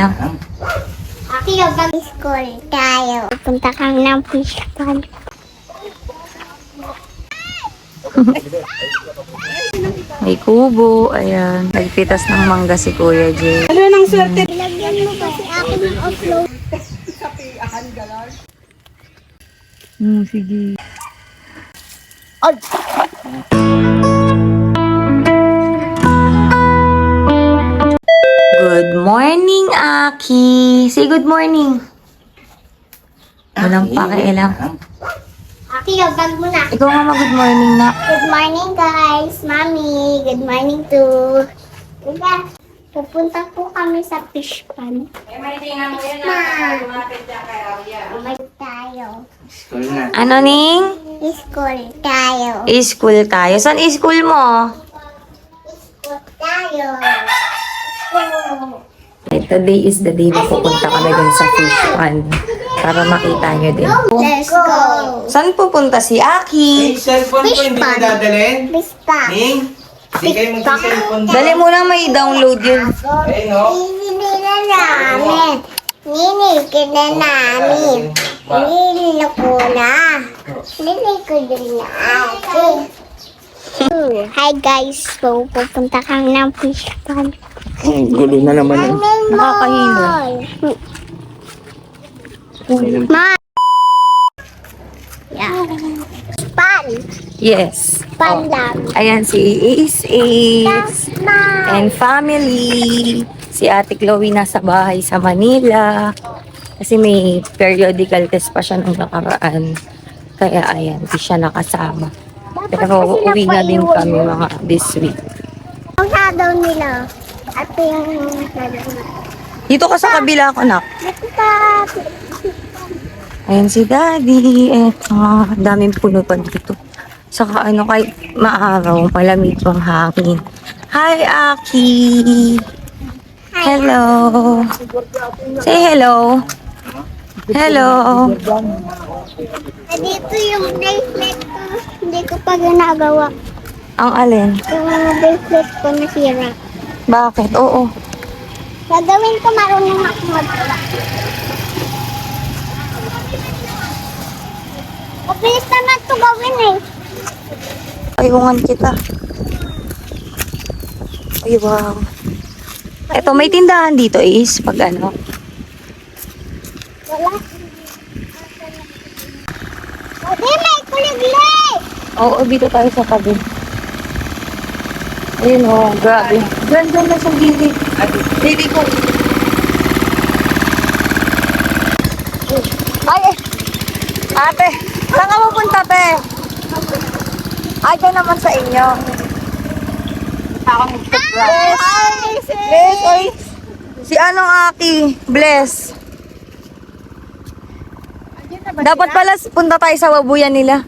lang. Ate, mag-school tayo. Punta kang ng fish pond. May kubo, ayan. Nagpitas ng mangga si Kuya Jay. Ano nang swerte? Ilagyan mo ba si ate ng offload? Sige. Good morning, Aki. Say good morning. Walang pakialam. Ate, bag mo na. Ikaw nga mag-good morning na. Good morning, guys. Mami, good morning too. Diba? Pupunta po kami sa fish pond. Umay tayo. School na. Ano, Ning? School tayo. School tayo. Saan school mo? School tayo. School. Today is the day na pupunta kami dun sa fish pond. Para makita nyo din. Let's go. Saan pupunta si Aki? Yung cellphone ko hindi mo dadalhin? Fish pond. Ning? Hindi kayo mag-cellphone dito. Dali mo na may download yun. Eh, no? Nilila namin. Niligid na namin. Nilila ko na. Niligid na ate. Hi guys, so pupunta kang ng fish pond. Gulo na naman yun. Nakakahilo. Ma! Yeah. Pan! Yes. Pan lang. Ayan si Ace and family. Si Ate Chloe nasa bahay sa Manila. Kasi may periodical test pa siya nung nakaraan. Kaya ayan, di siya nakasama. Pero uwi na din kami mga this week. Ang shadow nila. At yung shadow nila. Dito ka sa kabila ko, nak. Dito ka. Ayan si Daddy. Daming puno pa dito. Saka ano, kahit maaraw, malamig pang hangin. Hi, Aki! Hello! Say hello! Hello! Dito yung bracelet ko. Hindi ko pa ginagawa. Ang alin? Yung bracelet ko nasira. Bakit? Oo. Gagawin ko, marunong ako maggawa. Mabilis naman ito gawin eh. Ayungan kita. Ay, wow. Ito, may tindahan dito is pag ano. Wala. Ate, may kuliglig! Oo, dito tayo sa tabi. Ayun, oh, grabe. Diyan na sa gilid. Baby ko. Ay, ate, saan ka pupunta, te? Ay, dyan naman sa inyo. Bless. Bless, oy. Si anong Aki? Bless. Dapat pala punta tayo sa wabuyan nila.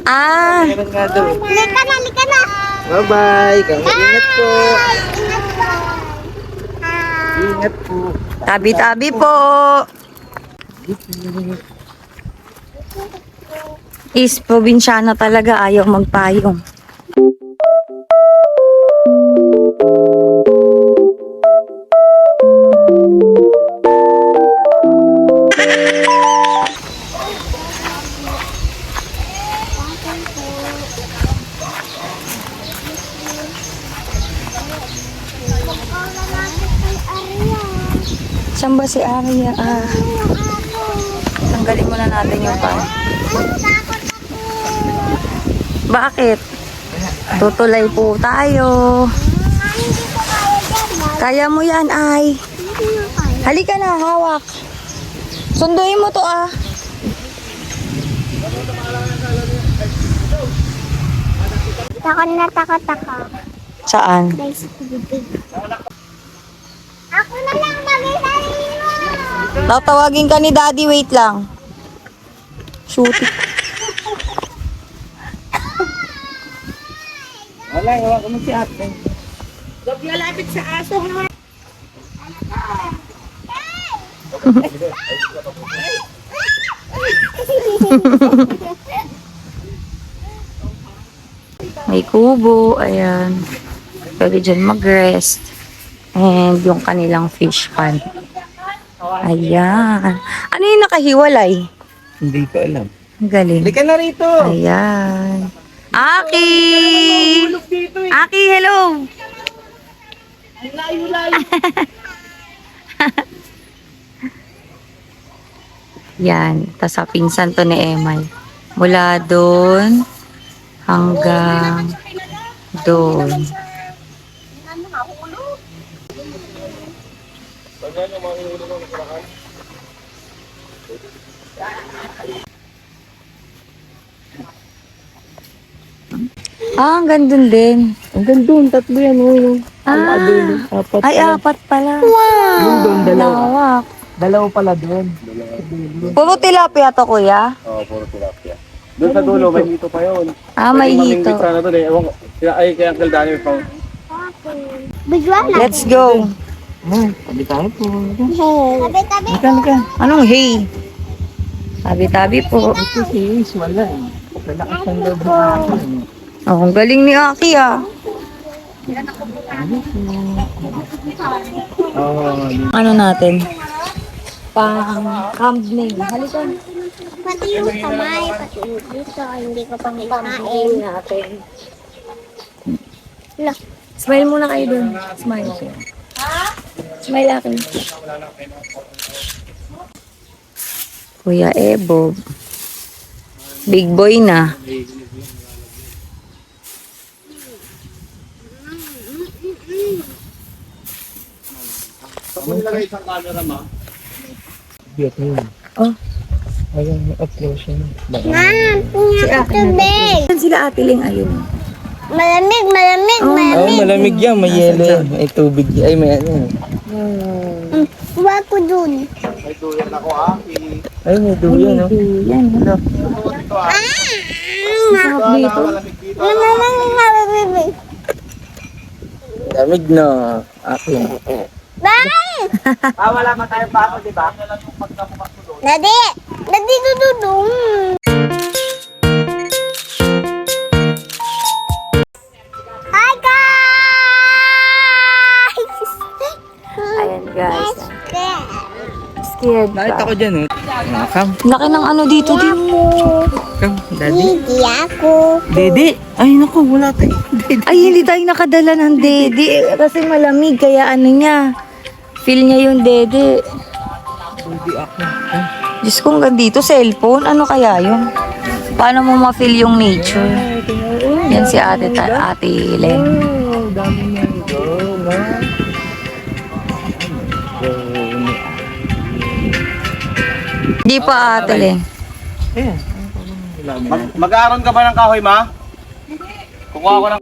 Ah, Meron nga daw. Lika na, lika na! Bye-bye. Ingat po. Ingat po! Ingat po. tabi-tabi po. Is probinsyana talaga, ayaw magpayong. Saan ba si Arya? Tanggalin muna natin yung pan. Bakit? Tutulay po tayo. Kaya mo yan, ay. Halika na, hawak. Sunduin mo to, ah. Takot na takot ako. Saan? Guys, ako na lang mag-isarilo! Tatawagin ka ni Daddy, wait lang. Shooting. Wala, wala ko si ate. Huwag lalapit sa aso. May kubo, ayan. Pwede dyan mag-rest. And yung kanilang fish pan. Ayan. Ano yung nakahiwalay? Hindi ko alam. Ang galing. Halika na rito! Ayan. Aki! Aki, hello! Yan. Tapos sa pinsan to ni Emay. Mula doon hanggang doon. Ah, hanggang doon din. Hanggang doon, tatlo yan. Oh. Ah, Apat ay, pala. apat pala. Yung doon, dalawa. Lawak. Dalawa pala doon. Puro tilapia to, kuya? Oo, puro tilapia. Doon sa dulo, may hito pa yun. Ah, may hito. Mamingwit sana doon eh. Ewan ko. Ay, kay Uncle Danny may pang... Bigyan na. Let's go. Sabi tayo po. Tabi-tabi. Halika. Anong hey? Tabi-tabi po. Ito si Ace, wala eh. Lalakas ang loob ng akin. Oh, ang galing ni Aki ah. Ano natin? Pang thumbnail. Halika. Pati yung kamay, pati yung dito. Hindi ko pa kinain. natin. Look. Smile muna kayo dun. Smile. Smile akin. Kuya Ebo. Big boy na. Kung nilagay isang camera ma, Biyot mo yun. Oh. Ayun, upload siya. Ma'am, punya ko tubig. Saan sila Ate Ling? Ayun. Malamig, malamig, Oo, malamig. malamig yan. May yelo yan. May tubig. Ay, may ano. Kuha ko dun. may duyan ako aki. Ay, may duyan, no? Yan. Hello. Sarap dito. Malamig dito. Malamig. Lamig na. Akin. Bye! Wala man tayong bako, di ba? Daddy! Daddy, dududong. Hi, guys! Ayan guys. Scared. Scared Nakita ko ka. dyan, eh. Come, Laki ng ano dito din. come, daddy. Hindi ako. Dede. Ay, naku, wala tayo. Dede. Ay, hindi tayo nakadala ng dede. Kasi malamig. Kaya ano niya. Feel niya yung dede. Hindi ako. Diyos ko, hanggang dito, cellphone. Ano kaya yun? Paano mo ma-feel yung nature? Yan si ate Len. Oh, dami niya. Go, ma. Go, ni Hindi pa ate Len. Ayan. Mag-aaron ka ba ng kahoy ma? Kukuha ko ng...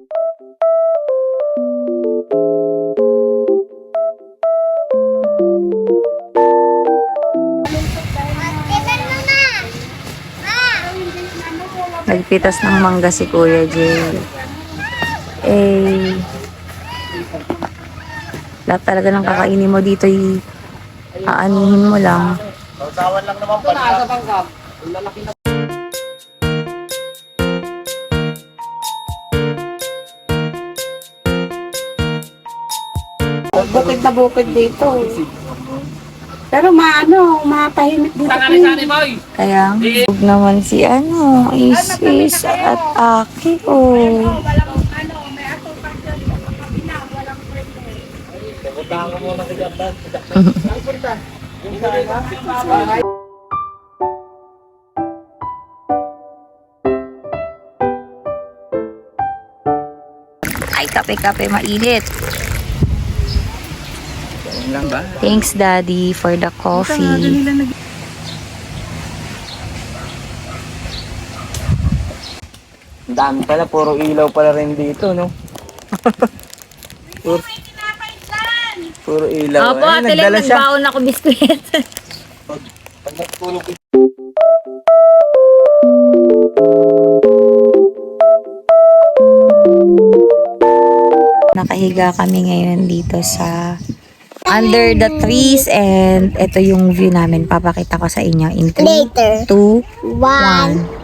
Tinan mo na! Nagpitas ng mangga si Kuya Jay. Eh, lahat talaga ng kakainin mo dito aanihin mo lang. Sausawan lang naman pala. Bukid na bukid dito. Pero matahimik dito. Kaya, huwag naman si Isis at Aki, oh. Ay, kape-kape, mainit. Yan lang ba? Thanks, Daddy, for the coffee. Ang dami pala, puro ilaw pala rin dito, no? puro, puro ilaw. Opo, Ay, Ate Len, nagdala siya. nagbaon ako biskwit. Pag nagtulog Nakahiga kami ngayon dito sa under the trees and ito yung view namin. Papakita ko sa inyo in 3, Later. 2, 1. 1.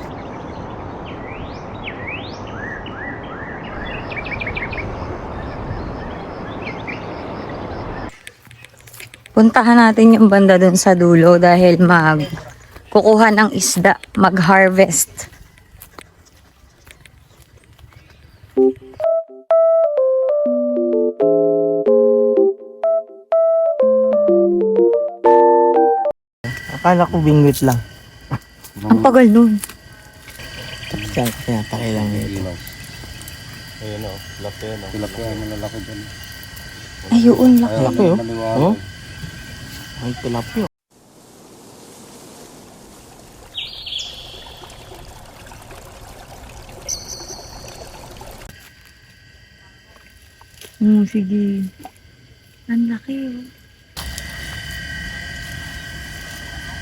Puntahan natin yung banda dun sa dulo dahil kukuha ng isda, mag-harvest. Akala ko bingwit lang. Ang tagal nun. Kaya pakilang nito. Ayun, laki. Laki oh. Oh? Ay, tilapia. Sige. Ang laki oh.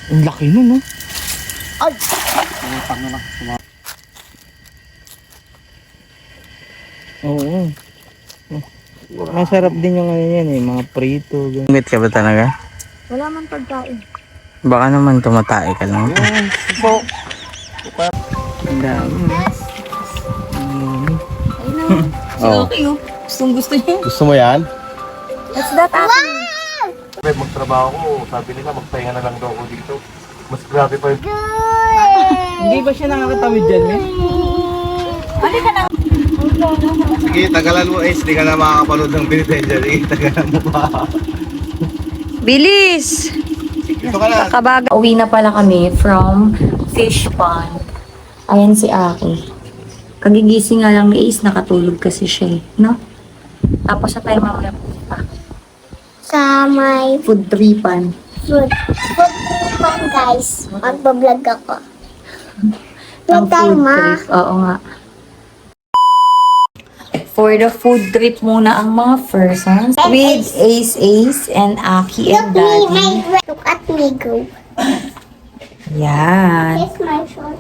Ang laki nun, no? Oo. Masarap din yung ano yan eh, mga prito. Bingwit ka ba talaga? Wala man pagkain. Baka naman tumatae ka lang. Ang dami. Oh. Okay oh. Gusto niyo. Gusto mo yan? What's that, Ate? Magtrabaho ko, sabi nila magpahinga na lang daw ako dito. Mas grabe pa yung... Hindi ba siya nakakatawid dyan, men? Sige, tagalan mo Ace, di ka na makakapanood ng penitentiary. Tagalan mo pa. Bilis! Dito ka na. Kabaga. Uwi na pala kami from fish pond. Ayan si Aki. Kagigising nga lang ni Ace, nakatulog kasi siya eh, no? Tapos sa tayo mamaya pupunta. Sa may Food tripan. food. Food tripan, guys. Magbablog ako. Ang Wait tayo, food ma. trip. Oo nga. For the food trip muna ang mga persons with Ace and Aki and Daddy. Look at me go. Yan. Kiss my short.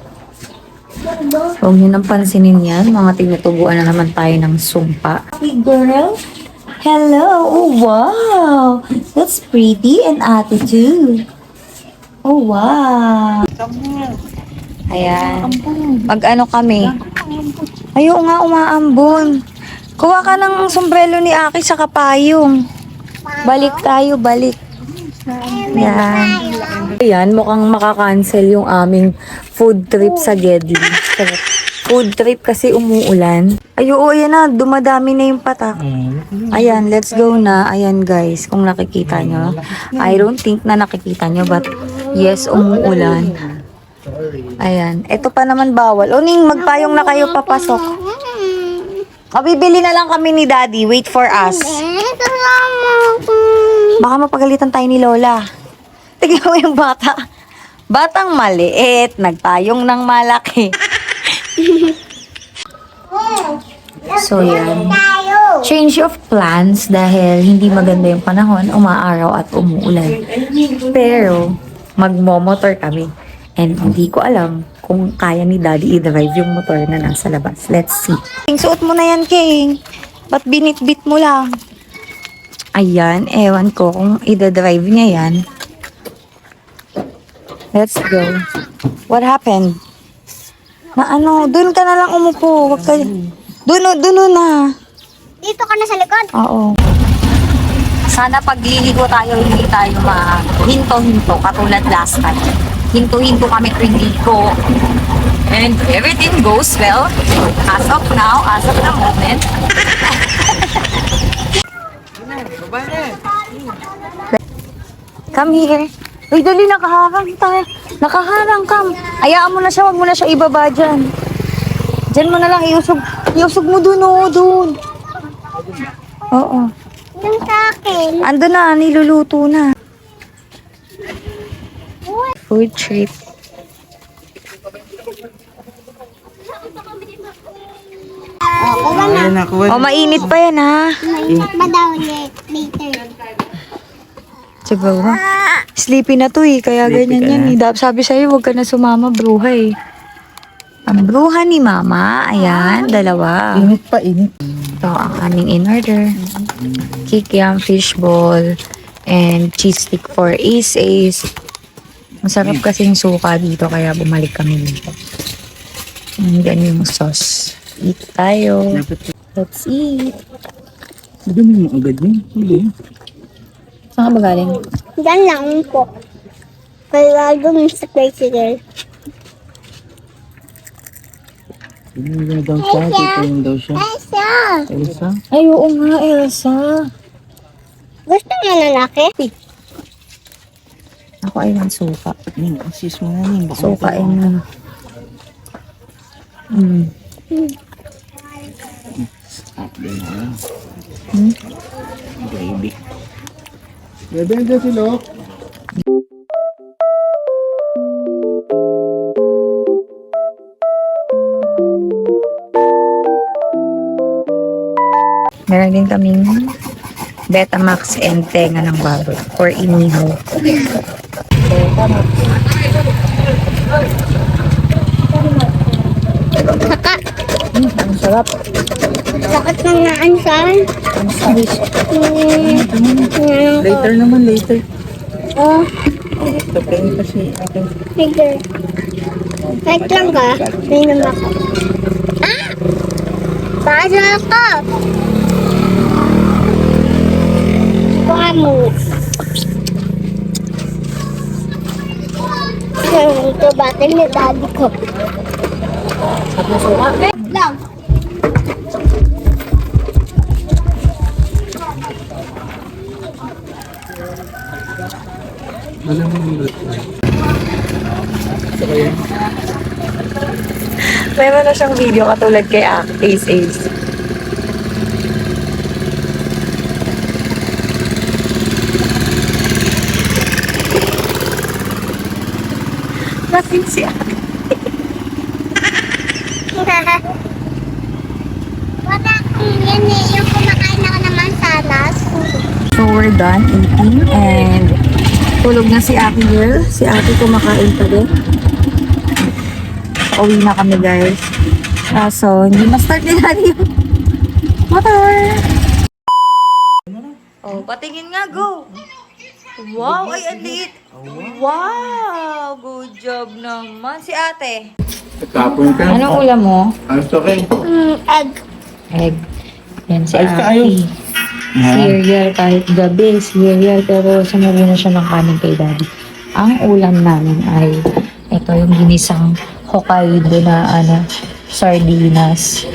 Huwag nyo nang pansinin yan. Mga tinutubuan na naman tayo ng sumpa. Hey girl. Hello. Oh wow. That's pretty and Ate too. Oh wow. Ayan. Mag-ano kami. Ayaw nga umaambon. Kuha ka ng sombrero ni Aki sa kapayong. Balik tayo, balik. Yan. Ayan, mukhang makakancel yung aming food trip sa Gedli. Food trip kasi umuulan. Ay, oo, ayan na. Dumadami na yung patak. Ayan, let's go na. Ayan, guys, kung nakikita nyo. I don't think na nakikita nyo, but yes, umuulan. Ayan. Ito pa naman bawal. O, Ning, magpayong na kayo papasok. Bibili na lang kami ni Daddy. Wait for us. Baka mapagalitan tayo ni Lola. Tignan mo yung bata. Batang maliit, nagpayong ng malaki. So yan. Change of plans dahil hindi maganda yung panahon, umaaraw at umuulan. Pero magmo-motor kami. And hindi ko alam kung kaya ni Daddy i-drive yung motor na nasa labas. Let's see. Suot mo na yan, King. Ba't binit-bit mo lang? Ayan, ewan ko kung i-drive niya yan. Let's go. What happened? Na ano, dun ka na lang umupo. Wag ka... Dun na. Dito ka na sa likod. Oo. Sana pagliligo tayo, hindi tayo hinto-hinto katulad last time. Hinto-hinto kami ligo. And everything goes well. As of now, as of the moment. Come here. Uy, dali, nakaharang tayo. Nakaharang, come. Ayaan mo na siya, wag mo na siya ibaba dyan. Dyan mo na lang, iusog mo dun, oo, dun. Oo. Yung sa akin. Ando na, niluluto na. Food trip. Kuha na. Ayun ako. Oh, mainit pa yan, ha? Mainit ba daw later? Siguro. Sleepy na to, eh. Kaya Sleepy ganyan ka yan, na. eh. Sabi sa'yo, huwag ka na sumama, bruha, eh. Ang bruha ni Mama, ayan, dalawa. Init pa, init. Ito ang aming in-order. Kikiam, fishball, and cheese stick for Ace. Masarap kasi yung suka dito, kaya bumalik kami dito. And then yung sauce. Eat tayo. Let's eat. Madami mo agad yun. Hindi. Saan ka ba galing? Diyan lang po. Kaya doon sa tricycle. Tingnan daw siya. Titingin daw siya. Elsa! Elsa? Ay, oo nga, Elsa. Gusto mo lalaki? Ako ay ng suka. Assist mo na rin. Suka ay na. Baby. Bebe, si Lok. Meron din kaming Betamax and tenga ng baboy or inihaw. Ang sarap. Sakit ng naansan. Later naman, later. Oh, Ito kayo kasi akin. sige. Wait lang ka. May naman ako. Ah! Pasok ako! Buka mo. Ito battle ni daddy ko. Lang. Meron na siyang video katulad kay Ace Ace. Nasin si Ate. Wala akong yan eh. Yung kumakain ako ng mansanas. So we're done eating and tulog na si Ate girl. Si Ate kumakain pa din. Uwi na kami guys. So hindi ma-start din natin yung motor. Oh, patingin nga, go! Wow, ay ang liit! Wow! Good job naman. Si Ate. Tapon ka. Anong ulam mo? Ayos to kayo. Egg. Egg. Yan si Ayos ka, Ate. ayos. Cereal kahit gabi, cereal pero sumuli na siya ng kanin kay Daddy. Ang ulam namin ay ito yung ginisang Hokkaido na sardinas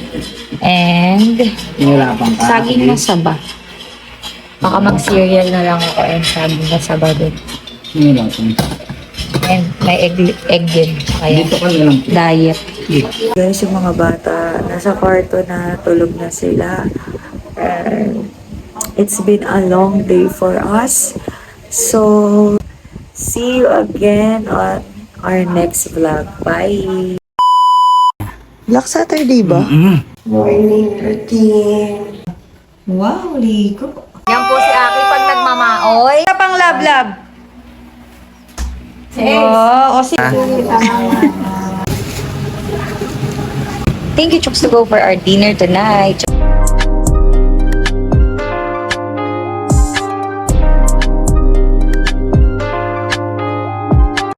and Nahirapan ka. saging na saba. Baka mag-cereal na lang ako and saging na saba din. Nahirapan ka. And may egg din. Kaya Dito ka na lang. diet. Guys, yung mga bata nasa kwarto na tulog na sila. And it's been a long day for us. So, see you again on our next vlog. Bye! Black Saturday ba? Morning routine. Wow, ligo. Yan po si Aki pag nagmamaoy. Isa pang lab-lab. Wow, o si... Thank you, Chooks, to go for our dinner tonight.